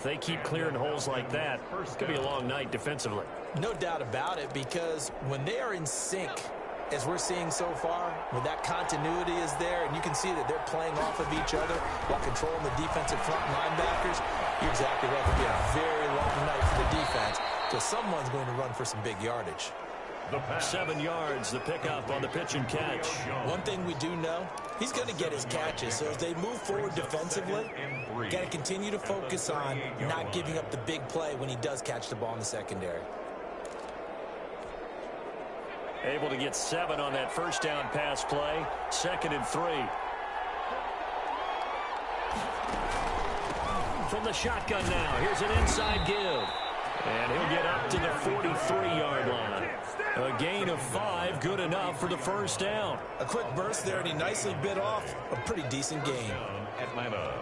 They keep clearing holes like that. It's going to be a long night defensively. No doubt about it, because when they are in sync, as we're seeing so far, when that continuity is there, and you can see that they're playing off of each other while controlling the defensive front linebackers, you're exactly right. It'll be a very long night for the defense, because someone's going to run for some big yardage. 7 yards, the pickup on the pitch and catch. One thing we do know, he's going to get his catches. So as they move forward defensively, got to continue to focus on not giving up the big play when he does catch the ball in the secondary. Able to get 7 on that first down pass play. 2nd and 3. From the shotgun now, here's an inside give. And he'll get up to the 43-yard line. A gain of 5, good enough for the first down. A quick burst there, and he nicely bit off a pretty decent gain. Atlanta.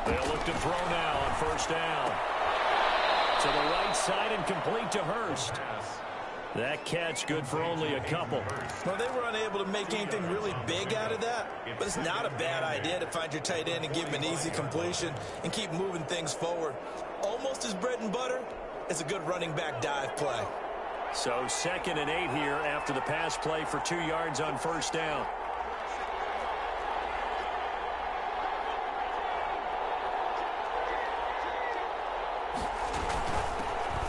They'll look to throw now on first down. To the right side and complete to Hurst. That catch good for only a couple. Well, they were unable to make anything really big out of that, but it's not a bad idea to find your tight end and give him an easy completion and keep moving things forward. Almost as bread and butter as a good running back dive play. So 2nd and 8 here after the pass play for 2 yards on first down.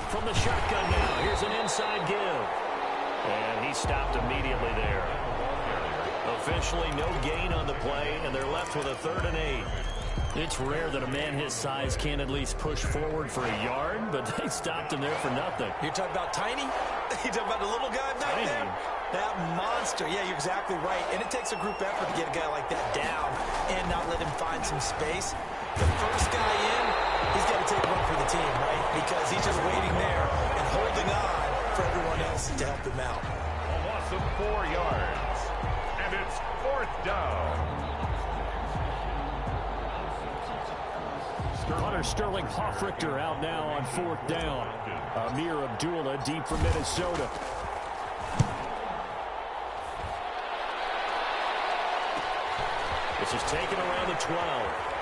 From the shotgun now, here's an inside give. And he stopped immediately there. Officially no gain on the play, and they're left with a 3rd and 8. It's rare that a man his size can't at least push forward for a yard, but they stopped him there for nothing. You're talking about tiny? You're talking about the little guy back there? That monster. Yeah, you're exactly right. And it takes a group effort to get a guy like that down and not let him find some space. The first guy in, he's got to take one for the team, right? Because he's just waiting there and holding on for everyone else to help him out. A loss of 4 yards. And it's 4th down. Hunter Sterling Hoffrichter out now on 4th down. Amir Abdullah deep for Minnesota. This is taken around the 12.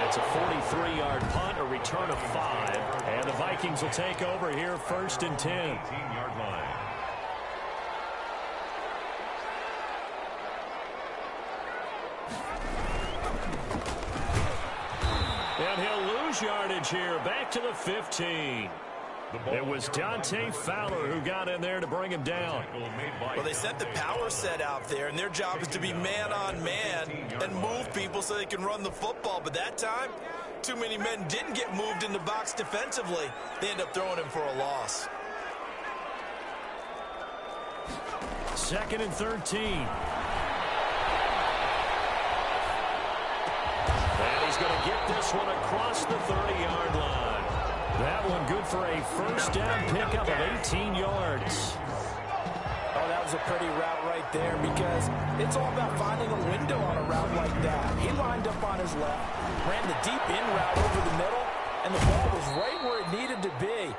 It's a 43-yard punt, a return of 5. And the Vikings will take over here 1st and 10. 18-yard line. And he'll lose yardage here, back to the 15. It was Dante Fowler who got in there to bring him down. Well, they sent the power set out there, and their job is to be man-on-man and move people so they can run the football. But that time, too many men didn't get moved in the box defensively. They end up throwing him for a loss. 2nd and 13. And he's going to get this one across the 30-yard line. That one good for a first down pickup of 18 yards. Oh, that was a pretty route right there because it's all about finding a window on a route like that. He lined up on his left, ran the deep in route over the middle, and the ball was right where it needed to be.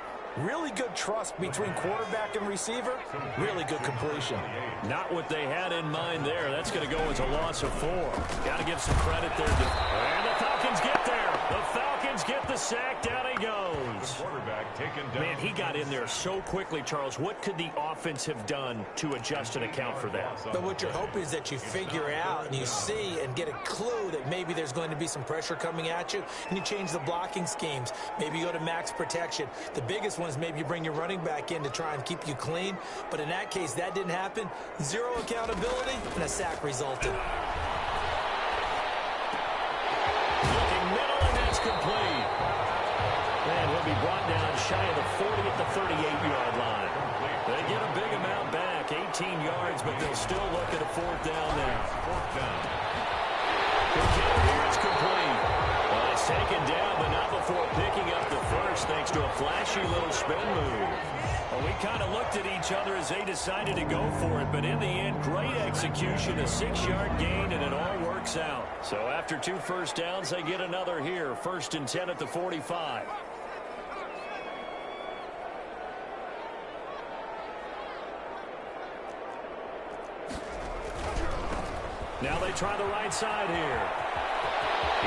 Really good trust between quarterback and receiver. Really good completion. Not what they had in mind there. That's going to go as a loss of 4. Got to give some credit there. And the Falcons get there. The Falcons get the sack. Down he goes. Quarterback taken down. Man, he got in there so quickly, Charles. What could the offense have done to adjust and account for that? But what you're hoping is that you figure out and you see and get a clue that maybe there's going to be some pressure coming at you, and you change the blocking schemes. Maybe you go to max protection. The biggest one is maybe you bring your running back in to try and keep you clean. But in that case, that didn't happen. Zero accountability, and a sack resulted. Looking middle, and that's complete. And he'll be brought down shy of the 40 at the 38-yard line. They get a big amount back, 18 yards, but they'll still look at a 4th down there. 4th down. Here it's complete. Well, it's taken down, but not before picking up the first, thanks to a flashy little spin move. Well, we kind of looked at each other as they decided to go for it, but in the end, great execution, a 6-yard gain, and it all works out. So after 2 first downs, they get another here, 1st and 10 at the 45. Now they try the right side here.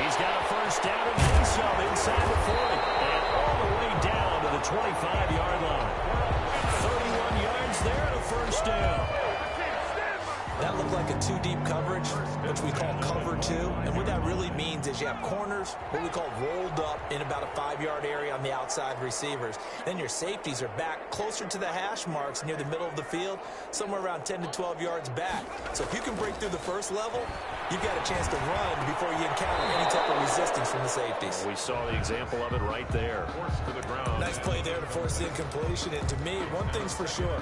He's got a first down and then some inside the 40. And all the way down to the 25-yard line. 31 yards there and a first down. That looked like a 2-deep coverage, which we call cover 2. And what that really means is you have corners, what we call rolled up in about a 5-yard area on the outside receivers. Then your safeties are back closer to the hash marks near the middle of the field, somewhere around 10 to 12 yards back. So if you can break through the first level, you've got a chance to run before you encounter any type of resistance from the safeties. We saw the example of it right there. Forced to the ground. Nice play there to force the incompletion. And to me, one thing's for sure.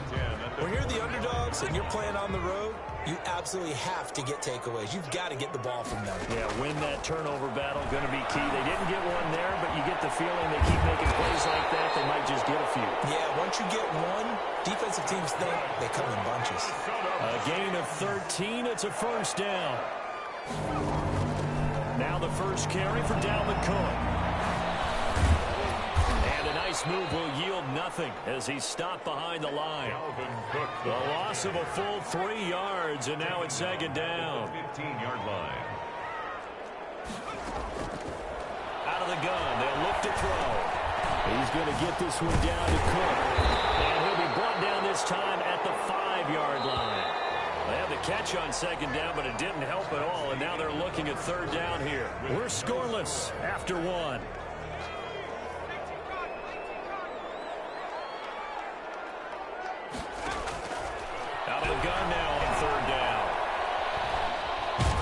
When you're the underdogs and you're playing on the road, you absolutely have to get takeaways. You've got to get the ball from them. Yeah, win that turnover battle, going to be key. They didn't get one there, but you get the feeling they keep making plays like that, they might just get a few. Yeah, once you get one, defensive teams think they come in bunches. A gain of 13, it's a first down. Now the first carry for Dalvin Cook. And a nice move will yield nothing as he's stopped behind the line. The loss of a full 3 yards, and now it's 2nd down. 15-yard line. Out of the gun, they'll look to throw. He's going to get this one down to Cook. And he'll be brought down this time at the 5-yard line. They had the catch on 2nd down, but it didn't help at all, and now they're looking at 3rd down here. We're scoreless after 1. Out of the gun now on 3rd down.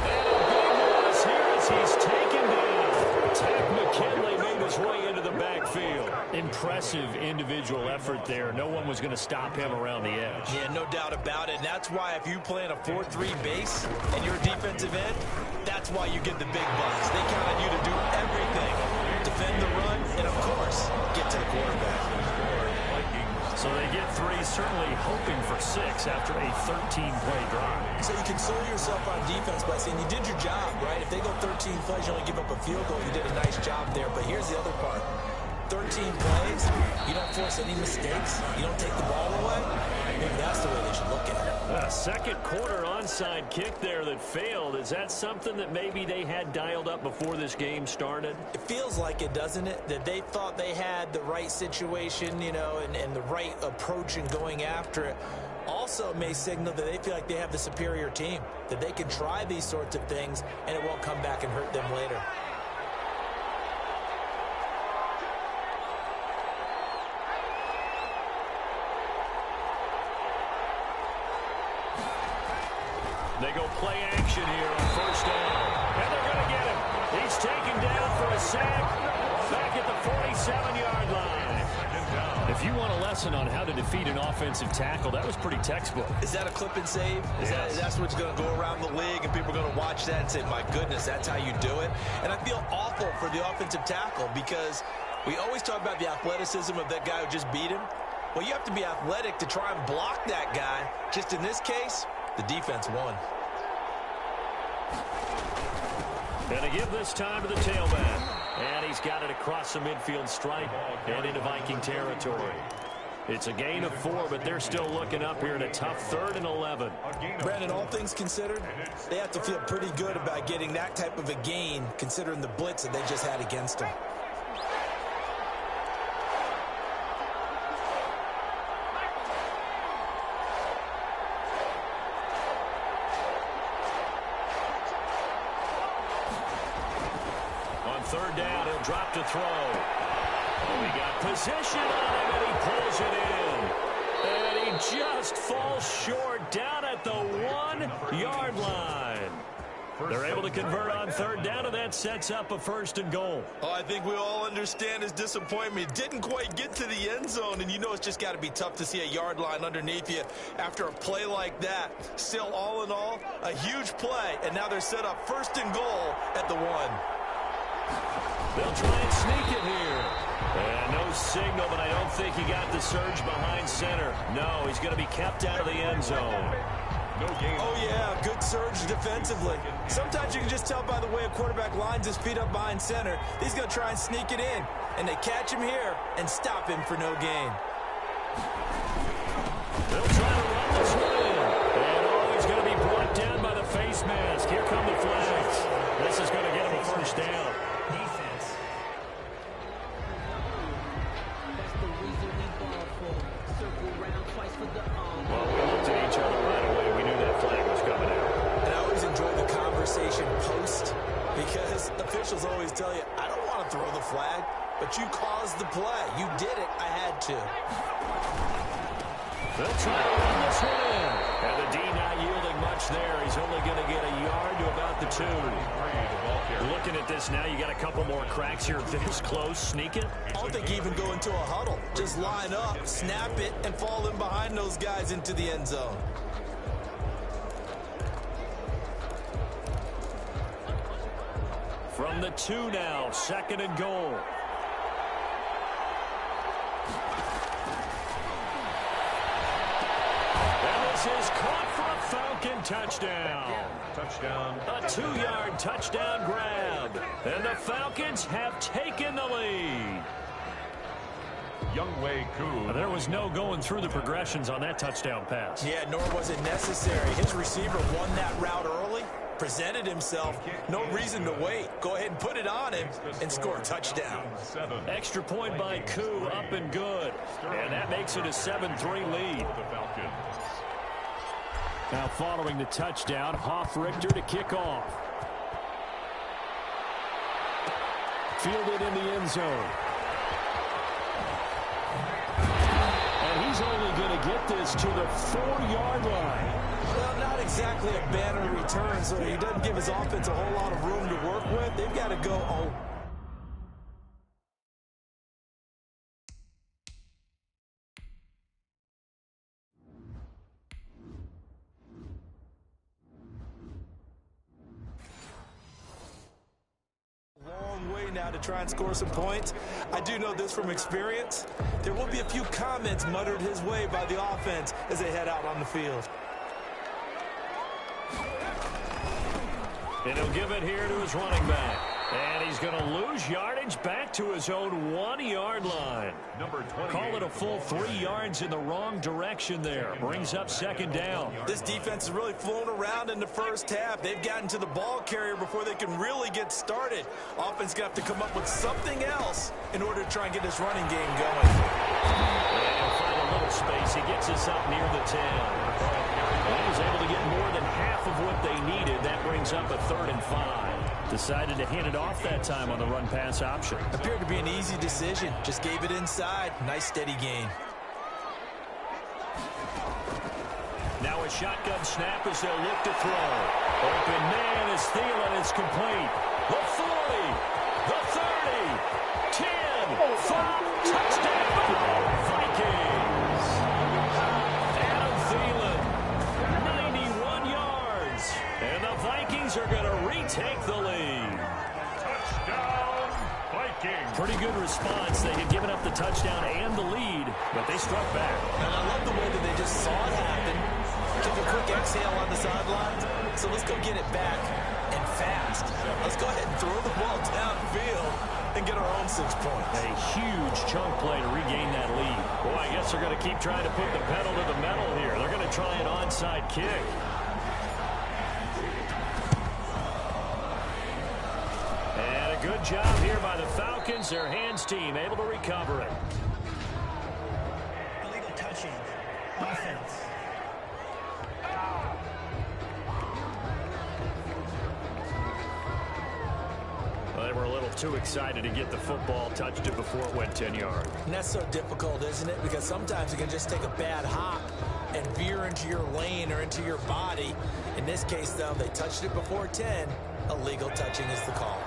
And a big loss here as he's taken down. Tack McKinley made his way into the backfield. Impressive individual effort there. No one was going to stop him around the edge. Yeah, no doubt about it. And that's why if you play in a 4-3 base and you're a defensive end, that's why you get the big bucks. They count on you to do everything. Defend the run and, of course, get to the quarterback. So they get 3, certainly hoping for 6 after a 13-play drive. So you console yourself on defense by saying you did your job, right? If they go 13 plays, you only give up a field goal. You did a nice job there. But here's the other part. 13 plays, you don't force any mistakes, you don't take the ball away. Maybe that's the way they should look at it. A second quarter onside kick there that failed. Is that something that maybe they had dialed up before this game started? It feels like it, doesn't it? That they thought they had the right situation, you know, and the right approach in going after it. Also may signal that they feel like they have the superior team, that they can try these sorts of things and it won't come back and hurt them later. They go play action here on first down. And they're going to get him. He's taken down for a sack back at the 47-yard line. If you want a lesson on how to defeat an offensive tackle, that was pretty textbook. Is that a clip and save? That's what's going to go around the league, and people are going to watch that and say, my goodness, that's how you do it? And I feel awful for the offensive tackle because we always talk about the athleticism of that guy who just beat him. Well, you have to be athletic to try and block that guy. Just in this case, the defense won. Going to give this time to the tailback. And he's got it across the midfield stripe and into Viking territory. It's a gain of 4, but they're still looking up here in a tough 3rd and 11. Brandon, all things considered, they have to feel pretty good about getting that type of a gain, considering the blitz that they just had against them. Third down, he'll drop to throw. Oh, he got position on him, and he pulls it in. And he just falls short down at the 1-yard line. They're able to convert on third down, and that sets up a 1st and goal. Oh, I think we all understand his disappointment. Didn't quite get to the end zone, and you know it's just got to be tough to see a yard line underneath you after a play like that. Still, all in all, a huge play, and now they're set up 1st and goal at the 1. They'll try and sneak it here. And no signal, but I don't think he got the surge behind center. No, he's going to be kept out of the end zone. Oh, yeah, good surge defensively. Sometimes you can just tell by the way a quarterback lines his feet up behind center. He's going to try and sneak it in. And they catch him here and stop him for no gain. They'll try to run this one in. And oh, he's going to be brought down by the face mask. Here come the flags. This is going to get him a 1st down. Well, we looked at each other right away. We knew that flag was coming out. And I always enjoy the conversation post because officials always tell you, I don't want to throw the flag, but you caused the play. You did it. I had to. They'll try to run this one in. And the D not yielding much there. He's only going to get a yard to about the 2. Looking at this now, you got a couple more cracks here. This close, sneak it. I don't think you even go into a huddle. Just line up, snap it, and fall in behind those guys into the end zone. From the 2 now, 2nd and goal. Is caught for a Falcon touchdown. A 2-yard touchdown grab. And the Falcons have taken the lead. There was no going through the progressions on that touchdown pass. Yeah, nor was it necessary. His receiver won that route early, presented himself. No reason to wait. Go ahead and put it on him and score a touchdown. Extra point by Koo, up and good. And that makes it a 7-3 lead. Now following the touchdown, Hoff-Richter to kick off. Fielded in the end zone. And he's only going to get this to the 4-yard line. Well, not exactly a banner return, so he doesn't give his offense a whole lot of room to work with. They've got to go now to try and score some points. I do know this from experience. There will be a few comments muttered his way by the offense as they head out on the field. And he'll give it here to his running back. And he's going to lose yardage back to his own 1-yard line. Call it a full 3 yards in the wrong direction there. Brings up 2nd down. This defense has really flown around in the first half. They've gotten to the ball carrier before they can really get started. Offense going to have to come up with something else in order to try and get this running game going. And he'll find a little space. He gets us up near the 10. He was able to get more than half of what they needed. That brings up a 3rd and 5. Decided to hand it off that time on the run-pass option. Appeared to be an easy decision. Just gave it inside. Nice steady gain. Now a shotgun snap as they'll look to throw. Open man is Thielen. It's complete. The 40, the 30, 10, 5, touchdown, Vikings. Adam Thielen, 91 yards. And the Vikings are going to retake the lead. Touchdown, Vikings. Pretty good response. They had given up the touchdown and the lead, but they struck back. And I love the way that they just saw it happen. Took a quick exhale on the sidelines. So let's go get it back and fast. Let's go ahead and throw the ball downfield and get our own 6 points. A huge chunk play to regain that lead. Boy, I guess they're going to keep trying to put the pedal to the metal here. They're going to try an onside kick. And a good job here by the Falcons. Their hands team able to recover it. Illegal touching. Offense. Well, they were a little too excited to get the football, touched it before it went 10 yards. And that's so difficult, isn't it? Because sometimes you can just take a bad hop and veer into your lane or into your body. In this case, though, they touched it before 10. Illegal touching is the call.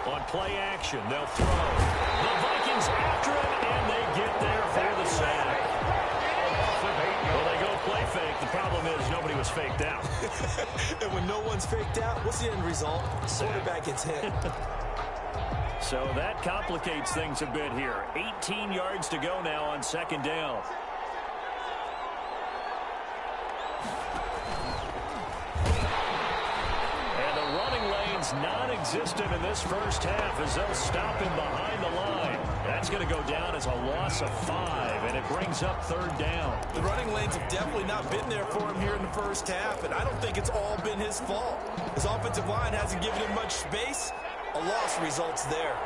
On play action, they'll throw. The Vikings after him, and they get there for the sack. Well, they go play fake. The problem is nobody was faked out. And when no one's faked out, what's the end result? Quarterback gets hit. So that complicates things a bit here. 18 yards to go now on second down. Non-existent in this first half as they'll stop him behind the line. That's going to go down as a loss of 5, and it brings up third down. The running lanes have definitely not been there for him here in the first half, and I don't think it's all been his fault. His offensive line hasn't given him much space. A loss results there.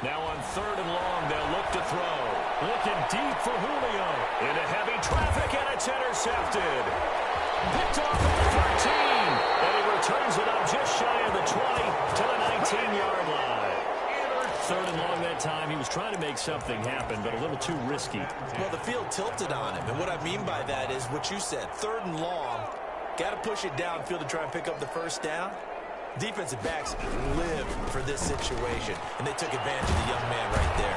Now on third and long, they'll look to throw. Looking deep for Julio. Into heavy traffic, and it's intercepted. Picked off at the 13. And he returns it up just shy of the 20 to the 19-yard line. Third and long that time. He was trying to make something happen, but a little too risky. Well, the field tilted on him, and what I mean by that is what you said. Third and long, got to push it downfield to try and pick up the first down. Defensive backs live for this situation, and they took advantage of the young man right there.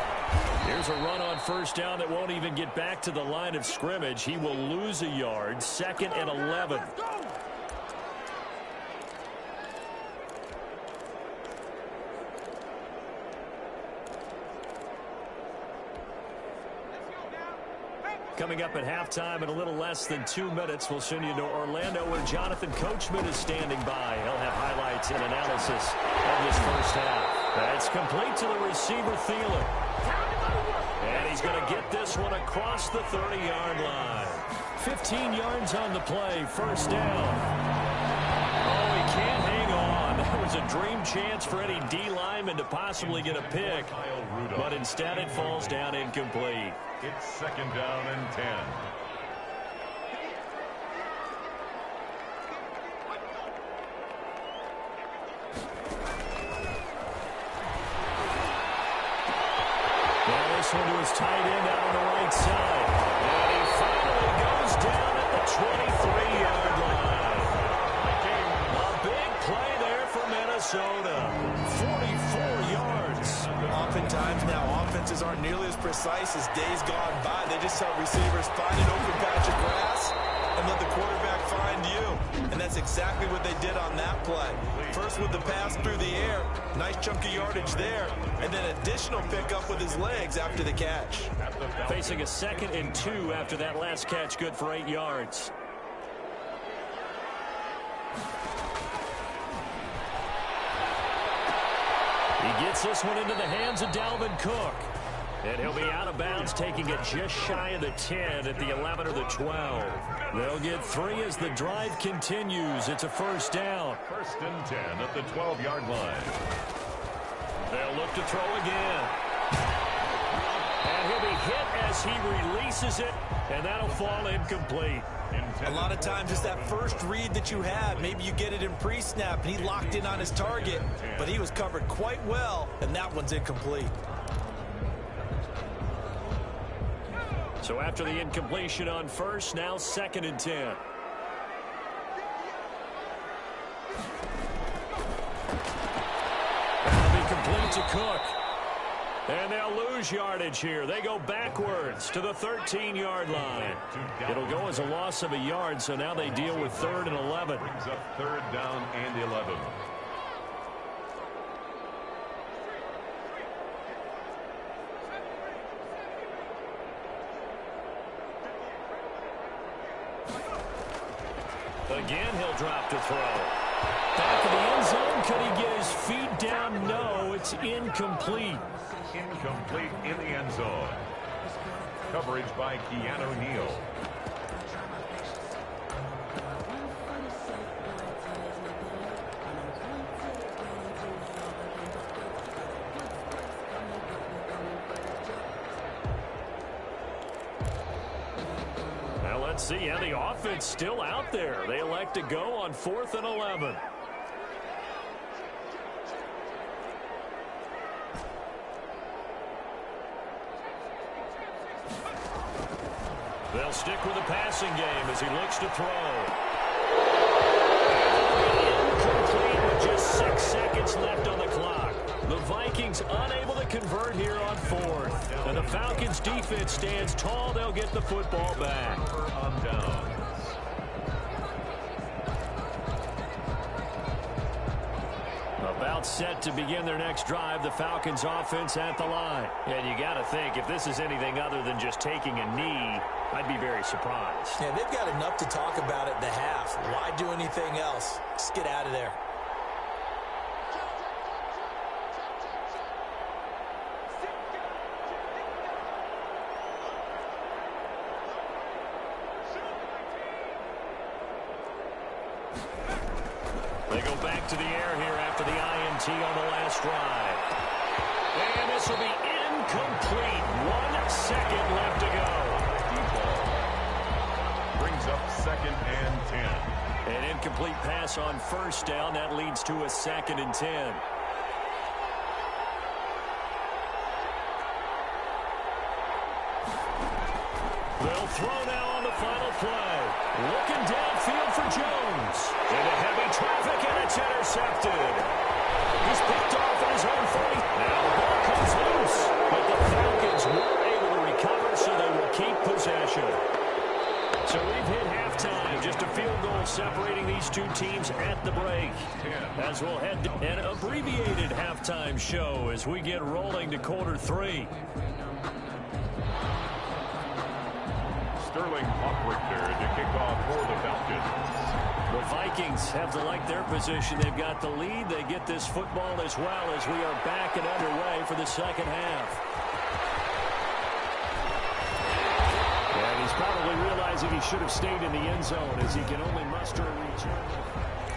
Here's a run on first down that won't even get back to the line of scrimmage. He will lose a yard. 2nd and 11. Coming up at halftime in a little less than 2 minutes, we'll send you to Orlando where Jonathan Coachman is standing by. He'll have highlights and analysis of this first half. That's complete to the receiver, Thielen. And he's going to get this one across the 30-yard line. 15 yards on the play, first down. Oh, he can't hang on. That was a dream chance for any D lineman to possibly get a pick. But instead it falls down incomplete. It's 2nd down and 10. Now this one to his tight end out on the right side. And he finally goes down at the 23-yard line. A big play there for Minnesota. 44 yards. Oftentimes now, offenses aren't nearly as precise as days gone by. They just tell receivers, find an open patch of grass and let the quarterback find you. And that's exactly what they did on that play. First with the pass through the air, nice chunk of yardage there, and then additional pickup with his legs after the catch. Facing a 2nd and 2 after that last catch, good for 8 yards. He gets this one into the hands of Dalvin Cook. And he'll be out of bounds, taking it just shy of the 10 at the 11 or the 12. They'll get 3 as the drive continues. It's a first down. First and 10 at the 12-yard line. They'll look to throw again. And he'll be hit as he releases it, and that'll fall incomplete. A lot of times it's that first read that you have. Maybe you get it in pre-snap, and he locked in on his target, but he was covered quite well, and that one's incomplete. So after the incompletion on first, now 2nd and 10. That'll be complete to Cook. And they'll lose yardage here. They go backwards to the 13-yard line. It'll go as a loss of a yard, so now they deal with 3rd and 11. Brings up 3rd down and 11. Again, he'll drop to throw. Back in the end zone. Could he get his feet down? No, it's incomplete. Incomplete in the end zone. Coverage by Keanu Neal. Now let's see how the offense still out there. They elect to go on 4th and 11. They'll stick with the passing game as he looks to throw. Incomplete with just 6 seconds left on the clock. The Vikings unable to convert here on 4th. And the Falcons defense stands tall. They'll get the football back. On downs. About set to begin their next drive, the Falcons offense at the line. And you got to think, if this is anything other than just taking a knee, I'd be very surprised. Yeah, they've got enough to talk about at the half. Why do anything else? Just get out of there. They go back to the air here after the INT on the last drive. And this will be incomplete. 1 second left to go. Brings up 2nd and 10. An incomplete pass on first down. That leads to a 2nd and 10. They'll throw now on the final play. Looking downfield for Jones. Into heavy traffic, and it's intercepted. He's picked off at his own 40. Now the ball comes loose. But the Falcons were able to recover, so they will keep possession. So we've hit halftime. Just a field goal separating these two teams at the break. As we'll head to an abbreviated halftime show as we get rolling to quarter 3. Sterling Hawkwrichter to kick off for the Falcons. The Vikings have to like their position. They've got the lead. They get this football as well as we are back and underway for the second half. And he's probably realizing he should have stayed in the end zone as he can only muster a return.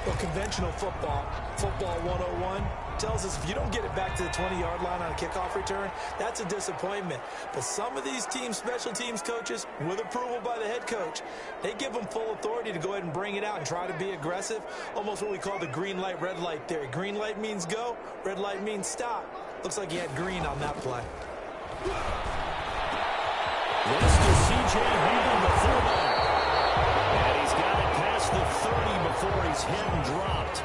Well, conventional football 101, tells us if you don't get it back to the 20-yard line on a kickoff return, that's a disappointment. But some of these teams, special teams coaches, with approval by the head coach, they give them full authority to go ahead and bring it out and try to be aggressive, almost what we call the green light, red light theory. Green light means go, red light means stop. Looks like he had green on that play. This to C.J. Hayden, the fullback. And he's got it past the 30 before he's hit and dropped.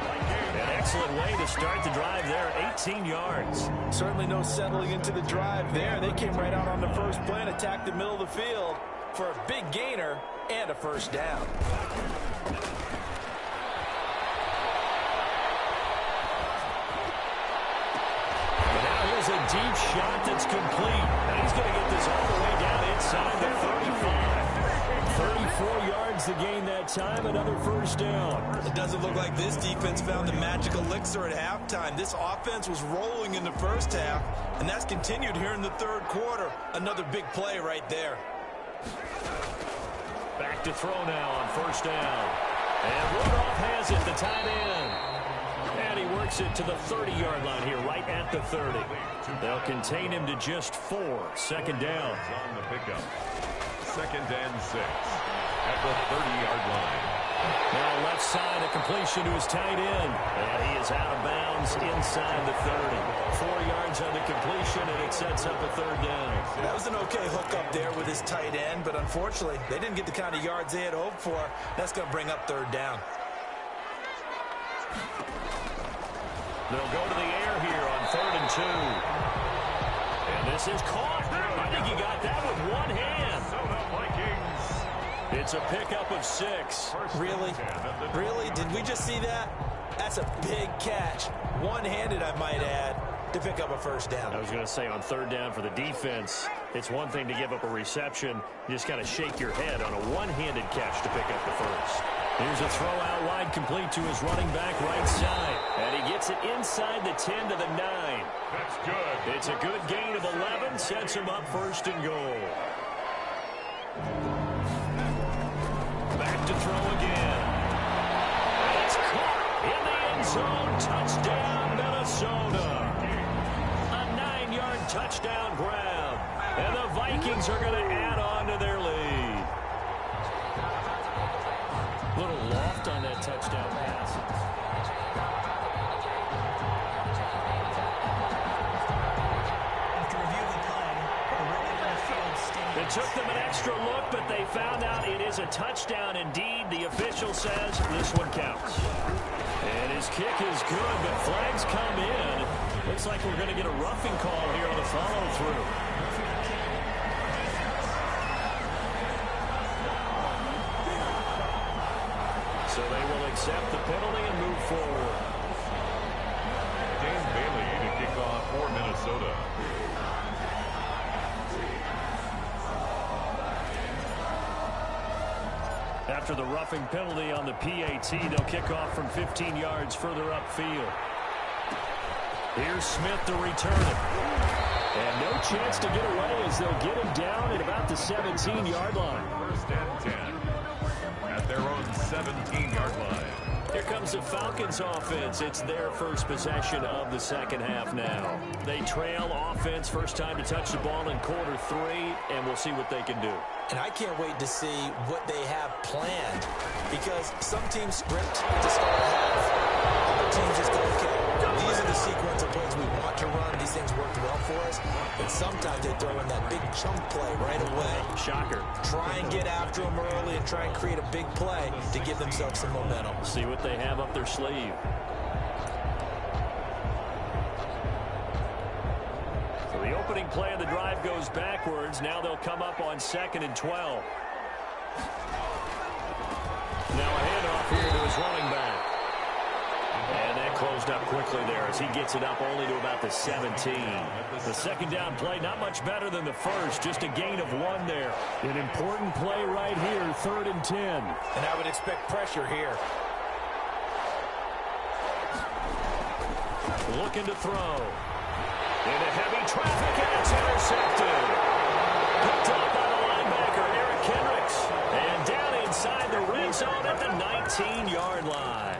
An excellent way to start the drive there, 18 yards. Certainly no settling into the drive there. They came right out on the first play and attacked the middle of the field for a big gainer and a first down. And now here's a deep shot that's complete. And he's going to get this all the way down inside the 35. 34 yards to gain that time, another first down. It doesn't look like this defense found the magic elixir at halftime. This offense was rolling in the first half, and that's continued here in the third quarter. Another big play right there. Back to throw now on first down. And Rudolph has it, the tight end. And he works it to the 30-yard line here, right at the 30. They'll contain him to just 4. Second down. On the pickup. 2nd and 6 at the 30-yard line. Now left side, a completion to his tight end. And he is out of bounds inside the 30. 4 yards on the completion, and it sets up a third down. That was an okay hook up there with his tight end, but unfortunately, they didn't get the kind of yards they had hoped for. That's going to bring up third down. They'll go to the air here on 3rd and 2. And this is caught. I think he got that with one hand. It's a pickup of 6. Really? Really? Did we just see that? That's a big catch. One-handed, I might add, to pick up a first down. I was going to say on third down for the defense, it's one thing to give up a reception. You just got to shake your head on a one-handed catch to pick up the first. Here's a throw out wide, complete to his running back right side. And he gets it inside the 10 to the 9. That's good. It's a good gain of 11, sets him up 1st and goal. Back to throw again. It's caught in the end zone. Touchdown, Minnesota. A 9-yard touchdown grab. And the Vikings are going to add on to their lead. Little loft on that touchdown pass. After review of the play, the ruling on the field stands. It took them an extra look, but they found out it is a touchdown indeed. The official says this one counts. And his kick is good, but flags come in. Looks like we're going to get a roughing call here on the follow-through. So they will accept the penalty and move forward. Dan Bailey to kick off for Minnesota. After the roughing penalty on the PAT, they'll kick off from 15 yards further upfield. Here's Smith to return it. And no chance to get away as they'll get him down at about the 17-yard line. 1st and 10 at their own 17-yard line. Here comes the Falcons offense. It's their first possession of the second half now. They trail offense, first time to touch the ball in quarter 3, and we'll see what they can do. And I can't wait to see what they have planned, because some teams sprint to start a half. Other teams just go, okay, these are the sequence of plays we want to run. These things worked well for us. And sometimes they throw in that big chunk play right away. Shocker. Try and get after them early and try and create a big play to give themselves some momentum. See what they have up their sleeve. So the opening play of the drive goes backwards. Now they'll come up on 2nd and 12. Now a handoff here to his running back. And that closed up quickly there as he gets it up only to about the 17. The second down play, not much better than the first, just a gain of 1 there. An important play right here, 3rd and 10. And I would expect pressure here. Looking to throw. Into heavy traffic, and it's intercepted. Picked up by the linebacker, Eric Kendricks. And down inside the red zone at the 19-yard line.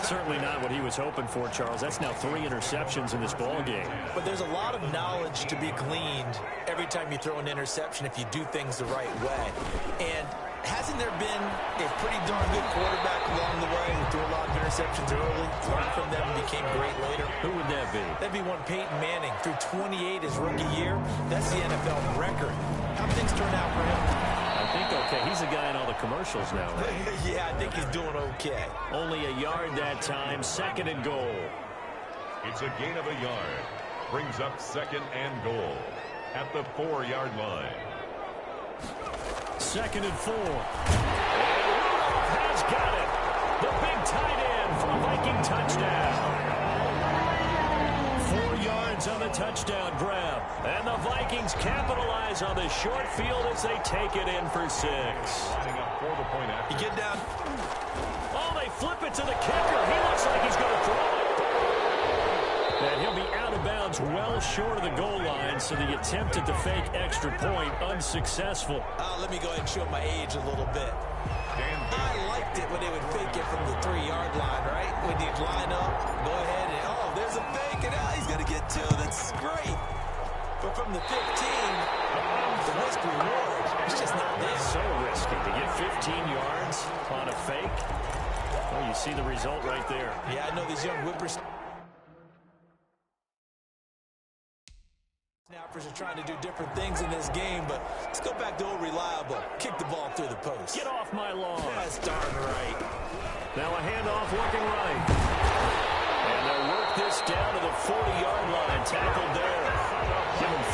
Certainly not what he was hoping for, Charles. That's now 3 interceptions in this ball game. But there's a lot of knowledge to be gleaned every time you throw an interception if you do things the right way. And hasn't there been a pretty darn good quarterback along the way who threw a lot of interceptions early, learned from them, and became great later? Who would that be? That'd be one Peyton Manning. Threw 28 his rookie year. That's the NFL record. How things turn out for him? I think okay. He's a guy in all the commercials now, right? Yeah, I think he's doing okay. Only a yard that time, 2nd and goal. It's a gain of a yard. Brings up 2nd and goal at the 4-yard line. 2nd and 4. And Rudolph has got it. The big tight end for a Viking touchdown. 4 yards yards on the touchdown grab. And the Vikings capitalize on the short field as they take it in for 6. Lining up for the point after. You get down. Oh, they flip it to the kicker. He looks like he's going to throw it. And he'll be out of bounds well short of the goal line, so the attempt at the fake extra point unsuccessful. Let me go ahead and show my age a little bit. I liked it when they would fake it from the 3-yard line, right? When you'd line up, go ahead and, oh, there's a fake, and now he's going to get 2. That's great. But from the 15, the risk reward, it's just not there. So risky to get 15 yards on a fake. Well, you see the result right there. Yeah, I know these young whippers. Snappers are trying to do different things in this game, but let's go back to old reliable. Kick the ball through the post. Get off my lawn. That's darn right. Now a handoff looking right. And they'll work this down to the 40-yard line. Tackled there. Give him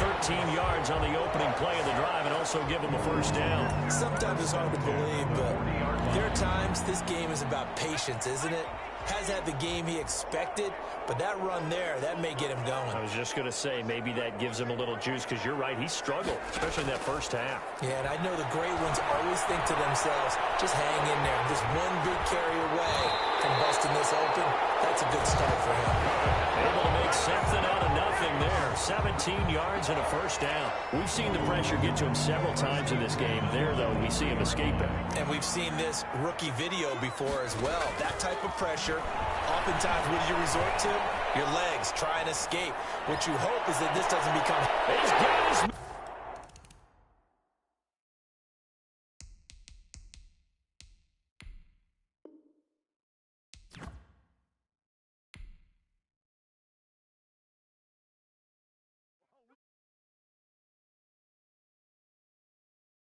13 yards on the opening play of the drive and also give him a first down. Sometimes it's hard to believe, but there are times this game is about patience, isn't it? Has had the game he expected, but that run there, that may get him going. I was just going to say, maybe that gives him a little juice, because you're right, he struggled, especially in that first half. Yeah, and I know the great ones always think to themselves, just hang in there. Just one big carry away from busting this open. That's a good start for him. Able to make something out of nothing there. 17 yards and a first down. We've seen the pressure get to him several times in this game. There, though, we see him escape it. And we've seen this rookie video before as well. That type of pressure, oftentimes, what do you resort to? Your legs, try and escape. What you hope is that this doesn't become... He's got his...